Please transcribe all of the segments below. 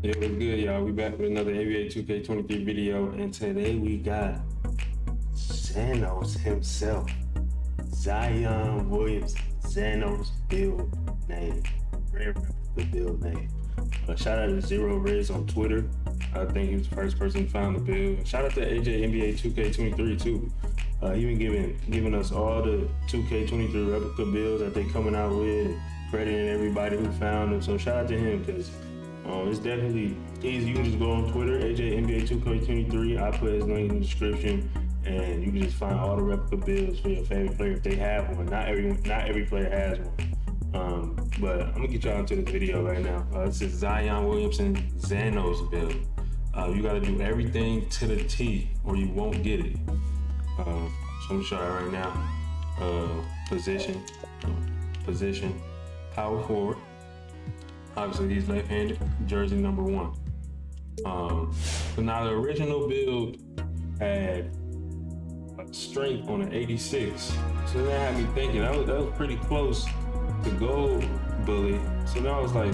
It was good, y'all. We back with another NBA 2K23 video, and today we got Zanos himself, Zion Williams. Zanos build name, rare replica build name. Shout out to Zero Riz on Twitter. I think he was the first person to find the build. Shout out to AJ NBA 2K23 too. He been giving us all the 2K23 replica builds that they coming out with, crediting everybody who found them. So shout out to him because it's definitely easy. You can just go on Twitter, AJ NBA 2K23. I put his link in the description, and you can just find all the replica builds for your favorite player if they have one. Not every player has one. But I'm gonna get y'all into this video right now. This is Zion Williamson Zanos build. You gotta do everything to the T or you won't get it. So I'm gonna show you right now. Position, power forward. Obviously he's left-handed, jersey number 1. So now the original build had a strength on an 86. So that had me thinking that was pretty close to gold bully. So now I was like,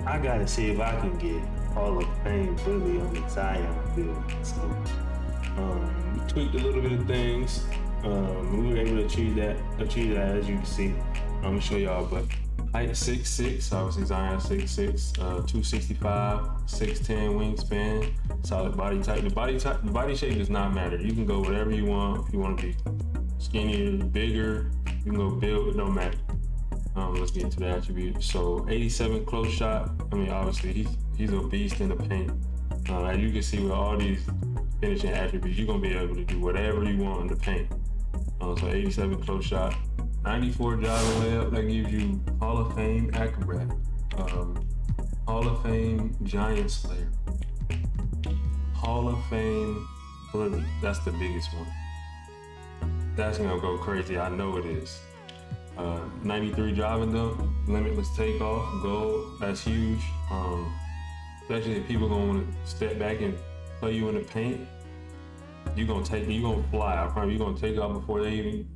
I gotta see if I can get Hall of Fame bully on the Zion build. So we tweaked a little bit of things. We were able to achieve that as you can see. I'm gonna show y'all, but height 6'6", obviously Zion 6'6", 265, 6'10" wingspan, solid body type. The body shape does not matter. You can go whatever you want. If you want to be skinnier, bigger, you can go build, it don't matter. Let's get into the attributes. So 87 close shot. I mean, obviously he's a beast in the paint. As you can see with all these finishing attributes, you're gonna be able to do whatever you want in the paint. So 87 close shot. 94 driving layup, that gives you Hall of Fame acrobat, Hall of Fame giant slayer, Hall of Fame bully. That's the biggest one. That's gonna go crazy, I know it is. 93 driving dunk, limitless takeoff, gold. That's huge. Especially if people gonna want to step back and play you in the paint. You gonna fly. I promise you're gonna take off before they even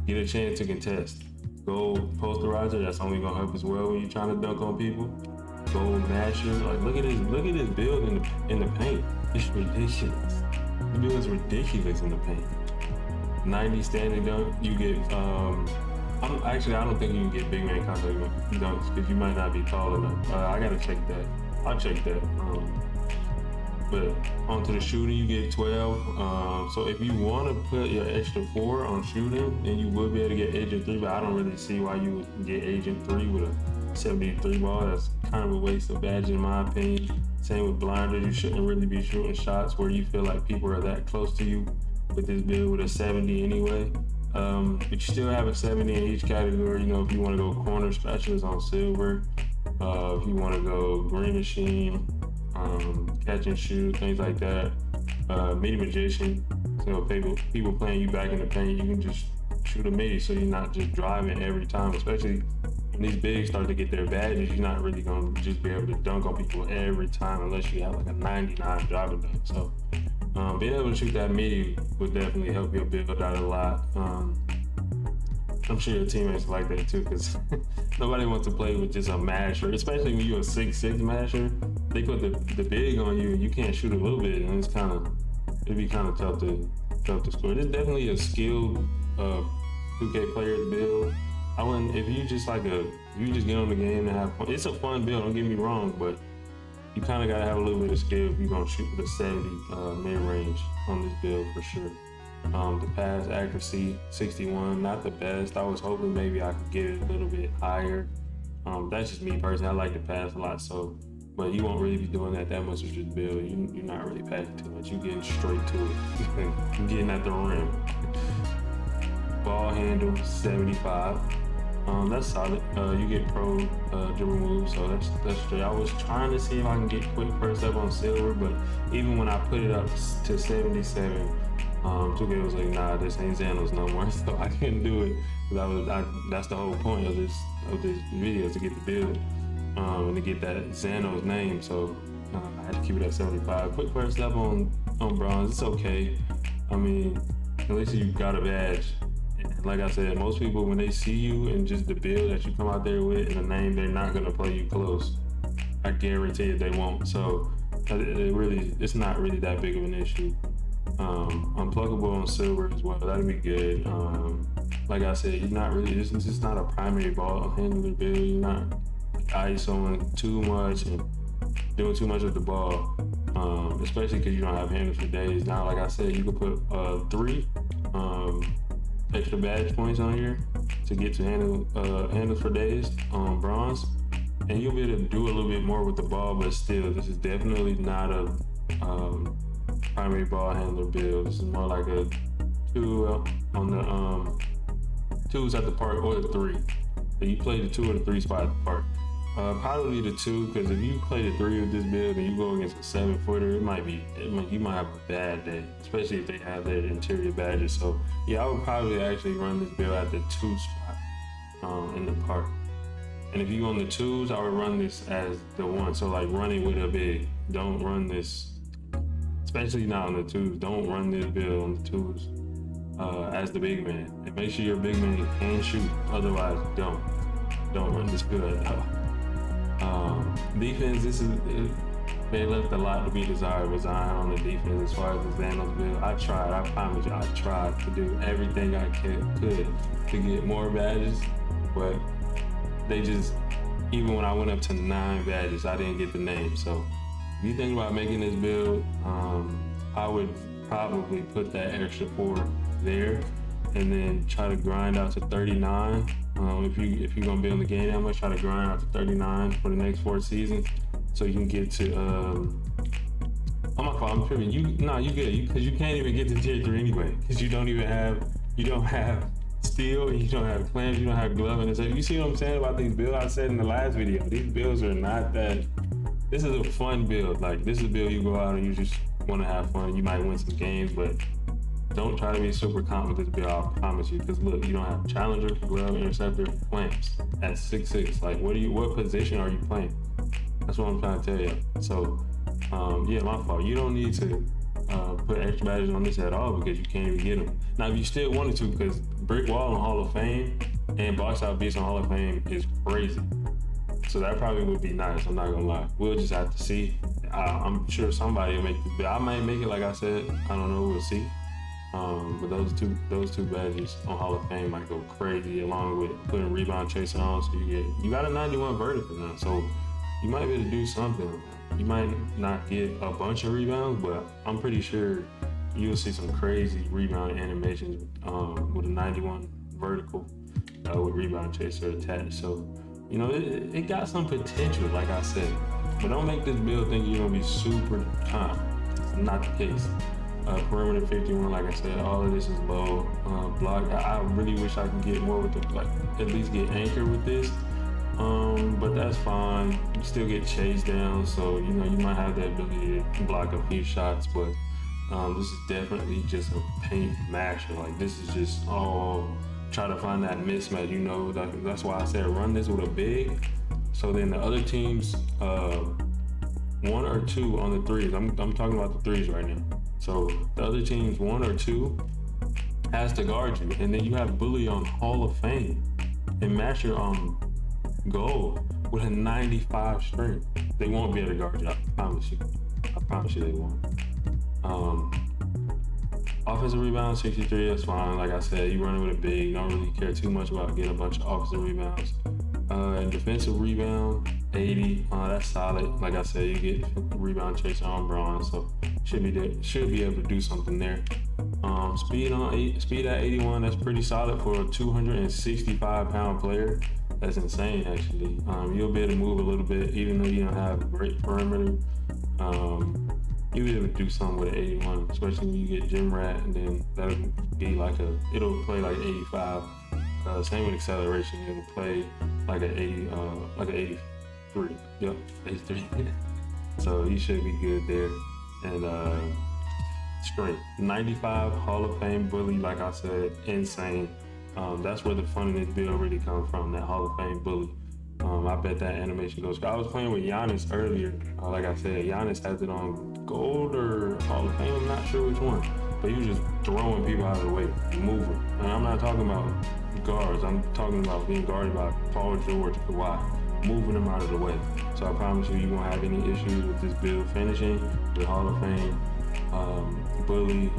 get a chance to contest. Gold posterizer, that's only gonna help as well when you're trying to dunk on people. Gold masher, like look at this build in the paint. It's ridiculous. The build is ridiculous in the paint. 90 standing dunk, you get I don't think you can get big man contact dunks because you might not be tall enough. I gotta check that. I'll check that. But onto the shooting, you get 12. So if you want to put your extra 4 on shooting, then you will be able to get Agent 3, but I don't really see why you would get Agent 3 with a 73 ball. That's kind of a waste of badge in my opinion. Same with blinders, you shouldn't really be shooting shots where you feel like people are that close to you with this build with a 70 anyway. But you still have a 70 in each category. You know, if you want to go corner specialist on silver, if you want to go green machine, catch and shoot, things like that. Midi magician, so people playing you back in the paint, you can just shoot a midi so you're not just driving every time, especially when these bigs start to get their badges, you're not really gonna just be able to dunk on people every time unless you have like a 99 driving dunk. So being able to shoot that midi would definitely help your build out a lot. I'm sure your teammates like that too, because nobody wants to play with just a masher, especially when you're a 6'6" masher. They put the big on you and you can't shoot a little bit, and it'd be kind of tough to score. It's definitely a skilled 2K player's build. I wouldn't, if you just get on the game and have fun. It's a fun build, don't get me wrong, but you kind of gotta have a little bit of skill if you're gonna shoot with a 70 mid-range on this build for sure. The pass accuracy 61, not the best. I was hoping maybe I could get it a little bit higher. That's just me personally. I like to pass a lot, so but you won't really be doing that much with this build. You're not really passing too much. You're getting straight to it. You're getting at the rim. Ball handle 75. That's solid. You get pro dribble moves, so that's straight. I was trying to see if I can get quick first up on silver, but even when I put it up to 77, 2K was like, nah, this ain't Zanos no more, so I couldn't do it. That's the whole point of this video, to get the build and to get that Zanos name. So I had to keep it at 75. Quick first up on bronze, it's okay. I mean, at least you got a badge. Like I said, most people, when they see you and just the build that you come out there with and the name, they're not gonna play you close. I guarantee it they won't. So it's not really that big of an issue. Unpluckable on silver as well. That'd be good. Like I said, you're not really. This is not a primary ball handler build. You're not ISOing too much and doing too much with the ball, especially because you don't have handles for days. Now, like I said, you could put 3 extra badge points on here to get to handles for days on bronze, and you'll be able to do a little bit more with the ball. But still, this is definitely not a primary ball handler build. This is more like a 2 on the 2s at the park, or the 3. So you play the 2 or the 3 spot at the park. Probably the 2, because if you play the 3 with this build and you go against a 7-footer, you might have a bad day, especially if they have their interior badges. So yeah, I would probably actually run this build at the 2 spot in the park. And if you go on the 2s, I would run this as the 1. So like running with a big. Don't run this, especially not on the 2s. Don't run this build on the 2s as the big man. And make sure your big man can shoot. Otherwise, don't run this build at all. Defense, they left a lot to be desired with Zion on the defense as far as the Zanos build. I promise you, I tried to do everything I could to get more badges, but they just, even when I went up to 9 badges, I didn't get the name. So if you think about making this build, I would probably put that extra 4 there and then try to grind out to 39. If you're gonna be on the game that much, try to grind out to 39 for the next 4 seasons, so you can get to. Oh my God, I'm tripping. You good? Because you can't even get to tier 3 anyway, because you don't have steel, and you don't have clamps, you don't have glove, and stuff. You see what I'm saying about these builds? I said in the last video, these builds are not that. This is a fun build. Like, this is a build you go out and you just want to have fun. You might win some games, but don't try to be super confident with this build, I promise you. Because look, you don't have challenger, glove, interceptor, clamps at 6'6". Like, what position are you playing? That's what I'm trying to tell you. So, yeah, my fault. You don't need to put extra badges on this at all, because you can't even get them. Now, if you still wanted to, because brick wall on Hall of Fame and box out beast on Hall of Fame is crazy. So that probably would be nice, I'm not gonna lie. We'll just have to see. I'm sure somebody will make this build. I might make it, like I said. I don't know, we'll see. But those two badges on Hall of Fame might go crazy, along with putting rebound chaser on. So you got a 91 vertical now, so you might be able to do something. You might not get a bunch of rebounds, but I'm pretty sure you'll see some crazy rebound animations with a 91 vertical with rebound chaser attached. So you know, it got some potential, like I said. But don't make this build think you're gonna be super calm. It's not the case. Perimeter 51, like I said, all of this is low. Block, I really wish I could get more with the, like, at least get anchor with this. But that's fine. You still get chased down, so you know you might have the ability to block a few shots. But this is definitely just a paint masher. Like, this is just all try to find that mismatch. You know, that's why I said run this with a big. So then the other teams, 1 or 2 on the 3s. I'm talking about the 3s right now. So the other teams, 1 or 2, has to guard you, and then you have Bully on Hall of Fame and Masher on Gold with a 95 strength. They won't be able to guard you. I promise you. I promise you they won't. Offensive rebound 63, that's fine. Like I said, you running with a big, don't really care too much about getting a bunch of offensive rebounds. And defensive rebound 80, that's solid. Like I said, you get rebound chaser on bronze, so should be able to do something there. Speed at 81, that's pretty solid for a 265-pound player. That's insane, actually. You'll be able to move a little bit, even though you don't have a great perimeter. You'll be able to do something with an 81, especially when you get gym rat, and then that'll be like it'll play like 85. Same with acceleration, it'll play like an 80, like an 83. Yep, 83. So you should be good there. And strength, 95 Hall of Fame Bully, like I said, insane. That's where the fun in this build really comes from, that Hall of Fame Bully. I bet that animation goes. I was playing with Giannis earlier. Like I said, Giannis has it on Gold or Hall of Fame. I'm not sure which one. But he was just throwing people out of the way, moving. And I'm not talking about guards. I'm talking about being guarded by Paul George, Kawhi. moving them out of the way. So I promise you won't have any issues with this build finishing with Hall of Fame, Bully,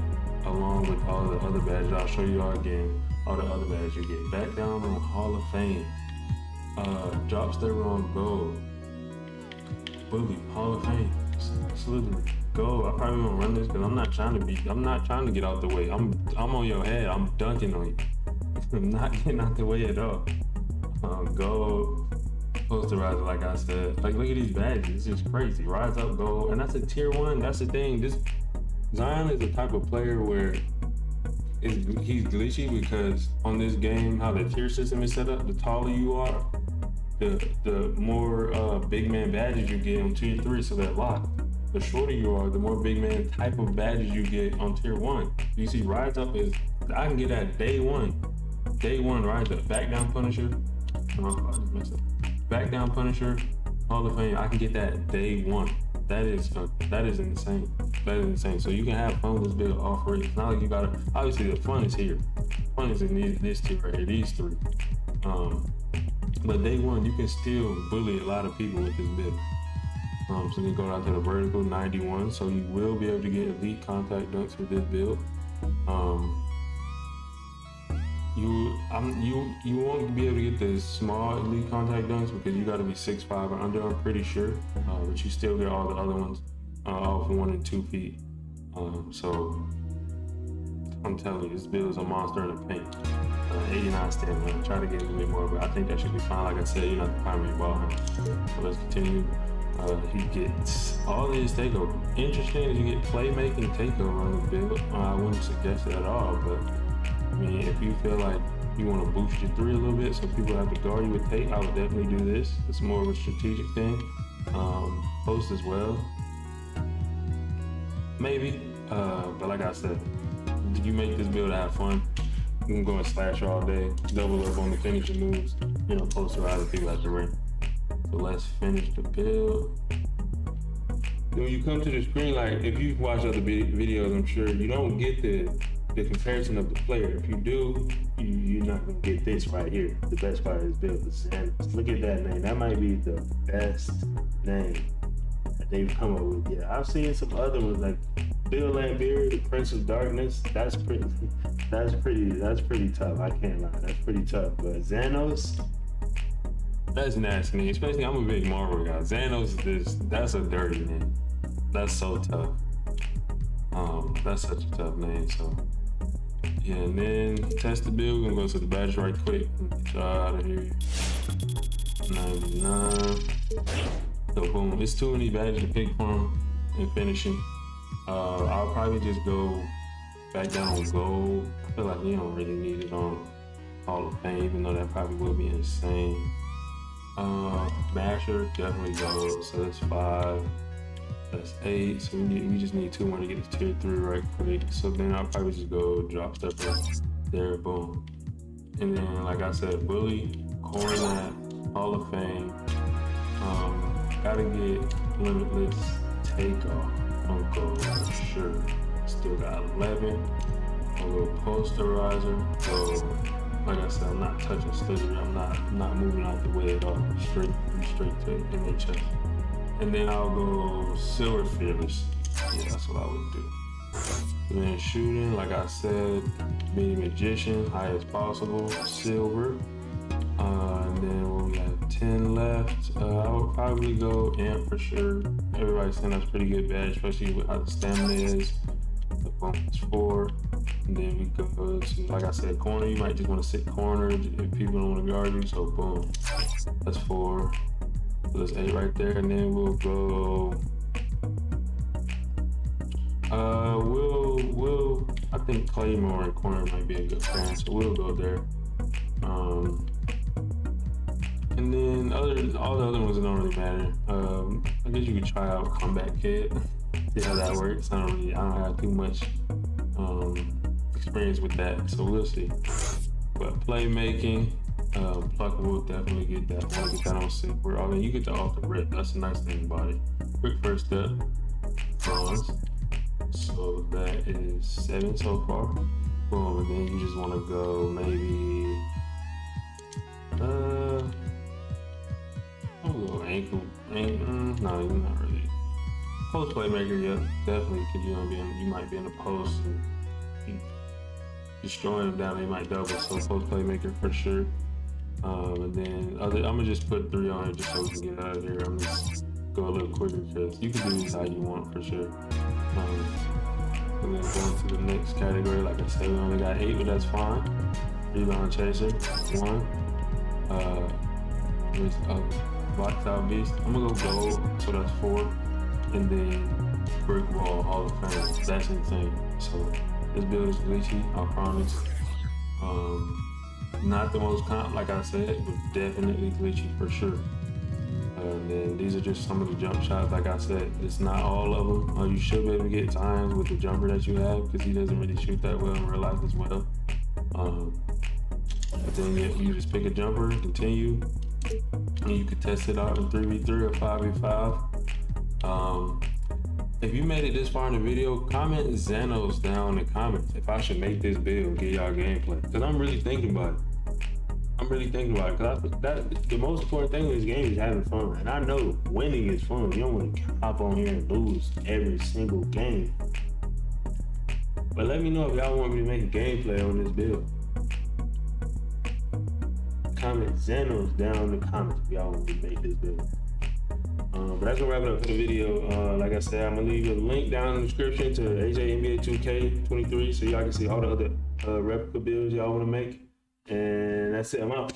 along with all the other badges. I'll show you all again, all the other badges you get. Back down on Hall of Fame, drops their on gold, Bully, Hall of Fame, absolutely. Go. I probably won't run this because I'm not trying to get out the way. I'm on your head. I'm dunking on you. I'm not getting out the way at all. Go posterizer, like I said. Like, look at these badges. It's just crazy. Rise up, go, and that's a tier 1. That's the thing. This Zion is the type of player where he's glitchy because on this game, how the tier system is set up, the taller you are, the more big man badges you get on tier 3, so that lock. The shorter you are, the more big man type of badges you get on tier 1. You see, rise up is, I can get that day one. Day 1 rise up. Back down Punisher. Oh, I just messed up. Back down Punisher, Hall of Fame. I can get that day 1. That is insane. That is insane. So you can have fun with this build off rate. It's not like you gotta. Obviously, the fun is here. Fun is in this tier right here. These 3. But day 1, you can still bully a lot of people with this build. So you can go down to the vertical 91. So you will be able to get elite contact dunks with this build. You won't be able to get the small elite contact dunks because you got to be 6'5" or under, I'm pretty sure. But you still get all the other ones off 1 and 2 feet. So I'm telling you, this build is a monster in the paint. 89 stamina. Try to get a little bit more, but I think that should be fine. Like I said, you're not the primary ball handler. So let's continue. He gets all his takeover. Interesting is you get playmaking takeover on the build. I wouldn't suggest it at all, but I mean, if you feel like you want to boost your 3 a little bit so people have to guard you with tape, I would definitely do this. It's more of a strategic thing. Post as well. Maybe. But like I said, you make this build to have fun. You can go and slash all day, double up on the finishing moves, post around the people at the ring. So let's finish the build. When you come to the screen, like if you've watched other videos, I'm sure you don't get the comparison of the player. If you do, you're not gonna get this right here. The best part of this build is Zanos. Look at that name. That might be the best name that they've come up with. Yeah, I've seen some other ones like Bill Lambier, the Prince of Darkness. That's pretty tough. I can't lie. That's pretty tough. But Zanos, that's nasty. Especially, I'm a big Marvel guy. Zanos that's a dirty name. That's so tough. That's such a tough name. So yeah, and then test the build. We're gonna go to the badge right quick. Get y'all out of here. 99. So boom, it's too many badges to pick from in finishing. I'll probably just go back down on gold. I feel like you don't really need it on Hall of Fame, even though that probably will be insane. Masher, definitely gold. So that's 5. That's 8. So we just need 2 more to get to tier 3 right quick. So then I'll probably just go drop step up there, boom. And then, like I said, Bully, Cornet, Hall of Fame. Gotta get Limitless Takeoff on gold for sure. Still got 11. I'll go Posterizer. So, like I said, I'm not touching Slithery. I'm not moving out the way at all. Straight to NHS. And then I'll go Silver Fearless. Yeah, that's what I would do. And then shooting, like I said, being Magician, high as possible, Silver. And then we have 10 left. I would probably go Amp for sure. Everybody's saying that's a pretty good badge, especially with how the stamina is. The bump is 4. And then we go to, like I said, corner. You might just want to sit corner if people don't want to guard you. So boom, that's 4. So that's 8 right there. And then we'll go. I think Claymore and corner might be a good plan. So we'll go there. And then all the other ones don't really matter. I guess you could try out Combat Kit. See how that works. I don't have too much experience with that, so we'll see. But playmaking, Pluck will definitely get that. Want to get that on Silver. I mean, you get that off the rip. That's the nice thing about it. Quick first step, bronze. So that is 7 so far. Boom, and then you just want to go maybe. ankle. No, not really. Post playmaker, yeah, definitely. Cause you might be in the post and you destroying them down. They might double. So post playmaker for sure. And then I'm gonna just put 3 on it just so we can get out of here. I'm just go a little quicker because you can do this how you want for sure. And then going to the next category, like I said, we only got 8, but that's fine. Rebound chaser, 1. Box out beast. I'm gonna go gold, so that's 4. And then brick wall, Hall of Fame. That's insane. So this build is glitchy, I promise. Not the most like I said, but definitely glitchy for sure. And then these are just some of the jump shots. Like I said, it's not all of them. You should be able to get times with the jumper that you have because he doesn't really shoot that well in real life as well. But then you just pick a jumper, continue, and you can test it out in 3v3 or 5v5. If you made it this far in the video, comment Zanos down in the comments if I should make this build, get y'all gameplay. Because I'm really thinking about it. Because the most important thing in this game is having fun. And I know winning is fun. You don't want to hop on here and lose every single game. But let me know if y'all want me to make a gameplay on this build. Comment Zanos down in the comments if y'all want me to make this build. But that's gonna wrap it up for the video. Like I said, I'm gonna leave a link down in the description to AJ NBA 2K23 so y'all can see all the other replica builds y'all wanna make. And that's it, I'm out.